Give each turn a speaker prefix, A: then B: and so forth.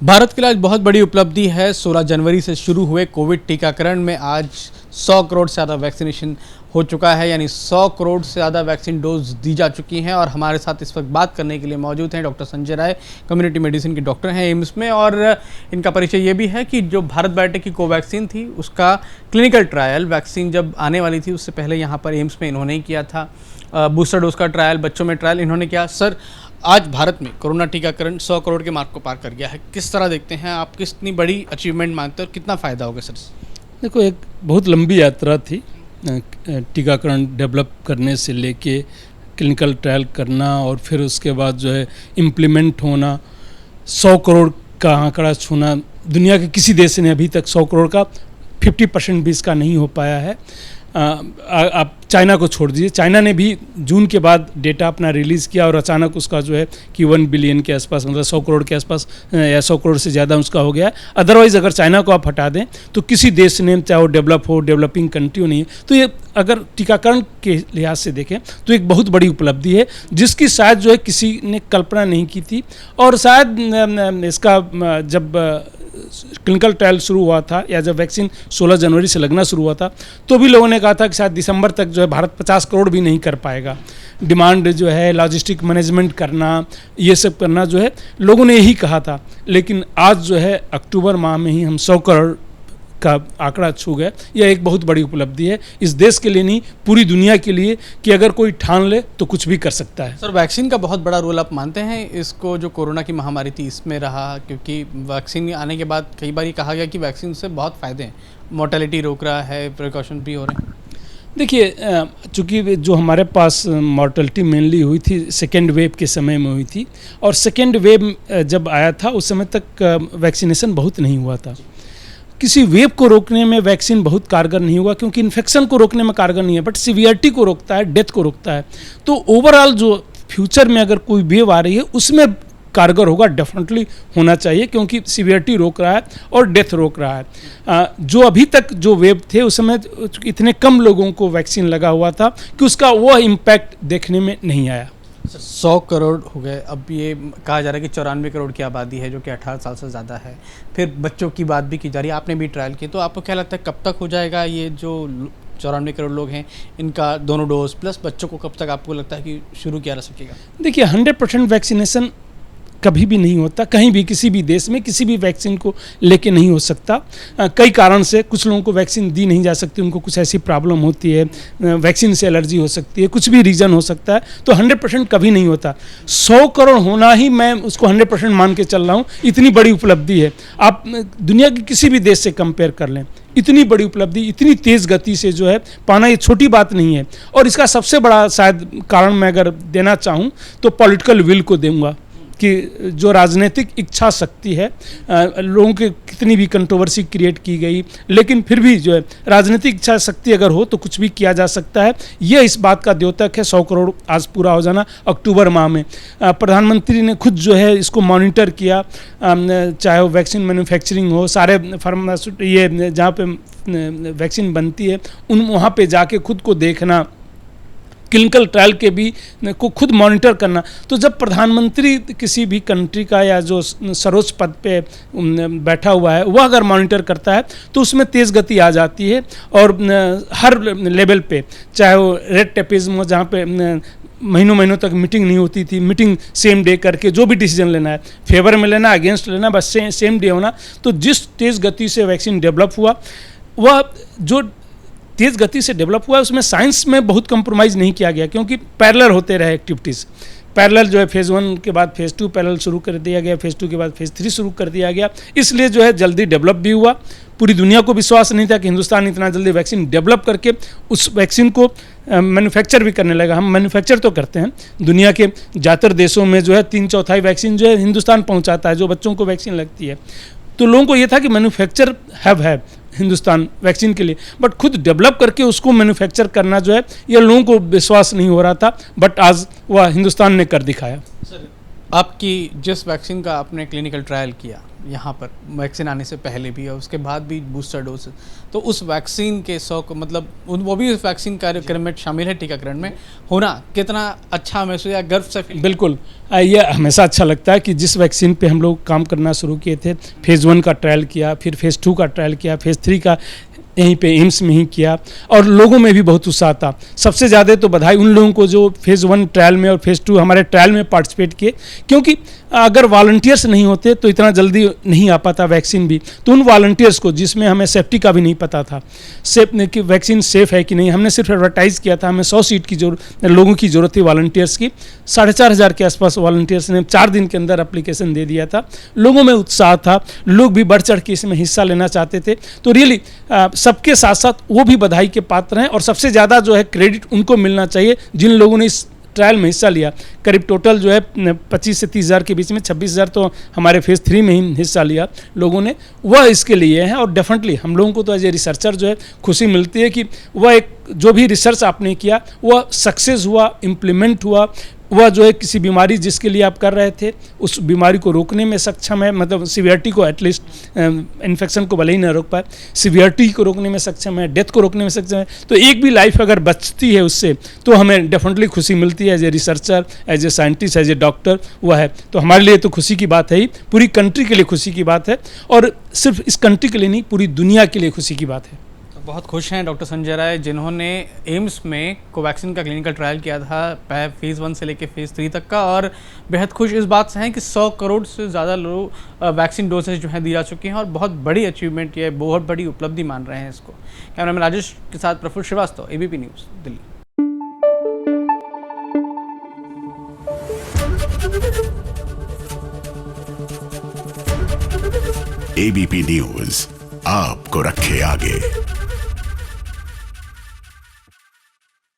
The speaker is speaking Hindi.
A: भारत के लिए आज बहुत बड़ी उपलब्धि है। 16 जनवरी से शुरू हुए कोविड टीकाकरण में आज 100 करोड़ से ज़्यादा वैक्सीनेशन हो चुका है, यानी 100 करोड़ से ज़्यादा वैक्सीन डोज दी जा चुकी हैं। और हमारे साथ इस वक्त बात करने के लिए मौजूद हैं doctor Sanjay Rai, community medicine के डॉक्टर हैं एम्स में। और इनका परिचय ये भी है कि जो भारत बायोटेक की कोवैक्सीन थी उसका क्लिनिकल ट्रायल, वैक्सीन जब आने वाली थी उससे पहले यहाँ पर एम्स में इन्होंने ही किया था। बूस्टर डोज का ट्रायल, बच्चों में ट्रायल इन्होंने किया। सर, आज भारत में कोरोना टीकाकरण 100 करोड़ के मार्क को पार कर गया है, किस तरह देखते हैं आप? कितनी बड़ी अचीवमेंट मानते हैं और कितना फ़ायदा होगा सर?
B: देखो, एक बहुत लंबी यात्रा थी टीकाकरण डेवलप करने से लेके क्लिनिकल ट्रायल करना और फिर उसके बाद जो है इम्प्लीमेंट होना, 100 करोड़ का आंकड़ा छूना। दुनिया के किसी देश ने अभी तक 100 करोड़ का 50% भी इसका नहीं हो पाया है। आप चाइना को छोड़ दीजिए, चाइना ने भी जून के बाद डेटा अपना रिलीज़ किया और अचानक उसका जो है कि 1 बिलियन के आसपास, मतलब 100 करोड़ के आसपास या 100 करोड़ से ज़्यादा उसका हो गया। अदरवाइज़ अगर चाइना को आप हटा दें तो किसी देश ने, चाहे वो डेवलप हो, डेवलपिंग कंट्री नहीं है, तो ये अगर टीकाकरण के लिहाज से देखें तो एक बहुत बड़ी उपलब्धि है जिसकी शायद जो है किसी ने कल्पना नहीं की थी। और शायद इसका जब क्लिनिकल ट्रायल शुरू हुआ था या जब वैक्सीन 16 जनवरी से लगना शुरू हुआ था तो भी लोगों ने कहा था कि शायद दिसंबर तक जो है भारत 50 करोड़ भी नहीं कर पाएगा। डिमांड जो है, लॉजिस्टिक मैनेजमेंट करना, ये सब करना जो है लोगों ने यही कहा था। लेकिन आज जो है अक्टूबर माह में ही हम 100 करोड़ का आंकड़ा छू गए। यह एक बहुत बड़ी उपलब्धि है इस देश के लिए नहीं, पूरी दुनिया के लिए, कि अगर कोई ठान ले तो कुछ भी कर सकता है।
A: सर, वैक्सीन का बहुत बड़ा रोल आप मानते हैं इसको, जो कोरोना की महामारी थी इसमें रहा? क्योंकि वैक्सीन आने के बाद कई बार ये कहा गया कि वैक्सीन से बहुत फ़ायदे हैं, मोर्टेलिटी रोक रहा है, प्रिकॉशन भी हो रहे हैं।
B: देखिए, चूँकि जो हमारे पास मॉर्टेलिटी मेनली हुई थी सेकेंड वेव के समय में हुई थी, और सेकेंड वेव जब आया था उस समय तक वैक्सीनेशन बहुत नहीं हुआ था। किसी वेव को रोकने में वैक्सीन बहुत कारगर नहीं हुआ क्योंकि इन्फेक्शन को रोकने में कारगर नहीं है, बट सीवियरिटी को रोकता है, डेथ को रोकता है। तो ओवरऑल जो फ्यूचर में अगर कोई वेव आ रही है उसमें कारगर होगा, डेफिनेटली होना चाहिए, क्योंकि सीवियरिटी रोक रहा है और डेथ रोक रहा है। जो अभी तक जो वेव थे उस समय इतने कम लोगों को वैक्सीन लगा हुआ था कि उसका वह इम्पैक्ट देखने में नहीं आया।
A: 100 करोड़ हो गए, अब ये कहा जा रहा है कि 94 करोड़ की आबादी है जो कि 18 साल से ज़्यादा है। फिर बच्चों की बात भी की जा रही है, आपने भी ट्रायल किए, तो आपको क्या लगता है कब तक हो जाएगा ये जो 94 करोड़ लोग हैं इनका दोनों डोज प्लस बच्चों को कब तक आपको लगता है कि शुरू किया जा सकेगा?
B: देखिए, 100% वैक्सीनेशन कभी भी नहीं होता, कहीं भी किसी भी देश में किसी भी वैक्सीन को लेके नहीं हो सकता। कई कारण से कुछ लोगों को वैक्सीन दी नहीं जा सकती, उनको कुछ ऐसी प्रॉब्लम होती है, वैक्सीन से एलर्जी हो सकती है, कुछ भी रीज़न हो सकता है, तो 100% कभी नहीं होता। 100 करोड़ होना ही मैं उसको 100% मान के चल रहा हूँ, इतनी बड़ी उपलब्धि है। आप दुनिया के किसी भी देश से कंपेयर कर लें, इतनी बड़ी उपलब्धि इतनी तेज़ गति से जो है पाना, ये छोटी बात नहीं है। और इसका सबसे बड़ा शायद कारण मैं अगर देना चाहूँ तो पॉलिटिकल विल को दूंगा कि जो राजनीतिक इच्छा शक्ति है, लोगों के कितनी भी कंट्रोवर्सी क्रिएट की गई, लेकिन फिर भी जो है राजनीतिक इच्छा शक्ति अगर हो तो कुछ भी किया जा सकता है। यह इस बात का द्योतक है 100 करोड़ आज पूरा हो जाना अक्टूबर माह में। प्रधानमंत्री ने खुद जो है इसको मॉनिटर किया, चाहे वो वैक्सीन मैन्युफैक्चरिंग हो, सारे ये जहाँ पे वैक्सीन बनती है वहाँ पे जाके खुद को देखना, क्लिनिकल ट्रायल के भी को खुद मॉनिटर करना। तो जब प्रधानमंत्री किसी भी कंट्री का या जो सर्वोच्च पद पे बैठा हुआ है वह अगर मॉनिटर करता है तो उसमें तेज़ गति आ जाती है। और हर लेवल पे, चाहे वो रेड टेपिज्म हो जहाँ पे महीनों तक मीटिंग नहीं होती थी, मीटिंग सेम डे करके जो भी डिसीजन लेना है, फेवर में लेना, अगेंस्ट लेना, बस सेम डे होना। तो जिस तेज़ गति से वैक्सीन डेवलप हुआ, वह जो तेज़ गति से डेवलप हुआ है उसमें साइंस में बहुत कंप्रोमाइज़ नहीं किया गया, क्योंकि पैरेलल होते रहे एक्टिविटीज़। पैरेलल जो है फेज़ 1 के बाद फेज़ 2 पैरेलल शुरू कर दिया गया, फेज़ 2 के बाद फेज़ 3 शुरू कर दिया गया, इसलिए जो है जल्दी डेवलप भी हुआ। पूरी दुनिया को विश्वास नहीं था कि हिंदुस्तान इतना जल्दी वैक्सीन डेवलप करके उस वैक्सीन को मैन्युफैक्चर भी करने लगा। हम मैन्युफैक्चर तो करते हैं, दुनिया के ज़्यादातर देशों में जो है 3/4 वैक्सीन जो है हिंदुस्तान पहुँचाता है, जो बच्चों को वैक्सीन लगती है। तो लोगों को ये था कि मैन्युफैक्चर है हिंदुस्तान वैक्सीन के लिए, बट खुद डेवलप करके उसको मैन्युफैक्चर करना जो है ये लोगों को विश्वास नहीं हो रहा था, बट आज वह हिंदुस्तान ने कर दिखाया।
A: सर, आपकी जिस वैक्सीन का आपने क्लिनिकल ट्रायल किया यहाँ पर वैक्सीन आने से पहले भी और उसके बाद भी बूस्टर डोज, तो उस वैक्सीन के 100 को मतलब वो भी उस वैक्सीन कार्यक्रम में शामिल है टीकाकरण में होना, कितना अच्छा महसूस या गर्व से फील?
B: बिल्कुल, ये हमेशा अच्छा लगता है कि जिस वैक्सीन पे हम लोग काम करना शुरू किए थे, फेज़ 1 का ट्रायल किया, फिर फेज़ 2 का ट्रायल किया, फेज़ 3 का यहीं पे एम्स में ही किया और लोगों में भी बहुत उत्साह था। सबसे ज़्यादा तो बधाई उन लोगों को जो फेज़ 1 ट्रायल में और फेज़ 2 हमारे ट्रायल में पार्टिसिपेट किए, क्योंकि अगर वॉलंटियर्स नहीं होते तो इतना जल्दी नहीं आ पाता वैक्सीन भी। तो उन वॉलंटियर्स को, जिसमें हमें सेफ्टी का भी नहीं पता था, कि वैक्सीन सेफ़ है कि नहीं, हमने सिर्फ एडवर्टाइज़ किया था। हमें 100 सीट की लोगों की ज़रूरत थी वॉलंटियर्स की। 4,500 के आसपास वॉलंटियर्स ने 4 दिन के अंदर एप्लीकेशन दे दिया था। लोगों में उत्साह था, लोग भी बढ़ चढ़ के इसमें हिस्सा लेना चाहते थे। तो रियली सबके साथ साथ वो भी बधाई के पात्र हैं और सबसे ज़्यादा जो है क्रेडिट उनको मिलना चाहिए जिन लोगों ने इस ट्रायल में हिस्सा लिया। करीब टोटल जो है 25 से 30 हज़ार के बीच में 26,000 तो हमारे फेज़ 3 में ही हिस्सा लिया लोगों ने, वह इसके लिए हैं। और डेफिनेटली हम लोगों को तो एज ए रिसर्चर जो है खुशी मिलती है कि वह एक जो भी रिसर्च आपने किया वह सक्सेस हुआ, इम्प्लीमेंट हुआ, वह जो है किसी बीमारी जिसके लिए आप कर रहे थे उस बीमारी को रोकने में सक्षम है, मतलब सीवियरिटी को, एटलीस्ट इन्फेक्शन को भले ही ना रोक पाए, सीवियरिटी को रोकने में सक्षम है, डेथ को रोकने में सक्षम है। तो एक भी लाइफ अगर बचती है उससे तो हमें डेफिनेटली खुशी मिलती है as a researcher, as a scientist, as a doctor वह है। तो हमारे लिए तो खुशी की बात है ही, पूरी कंट्री के लिए खुशी की बात है और सिर्फ इस कंट्री के लिए नहीं, पूरी दुनिया के लिए खुशी की बात है।
A: बहुत खुश हैं डॉक्टर संजय राय, जिन्होंने एम्स में कोवैक्सीन का क्लिनिकल ट्रायल किया था फेज़ 1 से लेकर फेज़ 3 तक का, और बेहद खुश इस बात से हैं कि 100 करोड़ से ज़्यादा लोग वैक्सीन डोजेज जो हैं दी जा चुकी हैं और बहुत बड़ी अचीवमेंट, ये बहुत बड़ी उपलब्धि मान रहे हैं इसको। कैमरामैन राजेश के साथ Praful Srivastava, ABP news, Delhi.
C: ABP news आपको रखे आगे।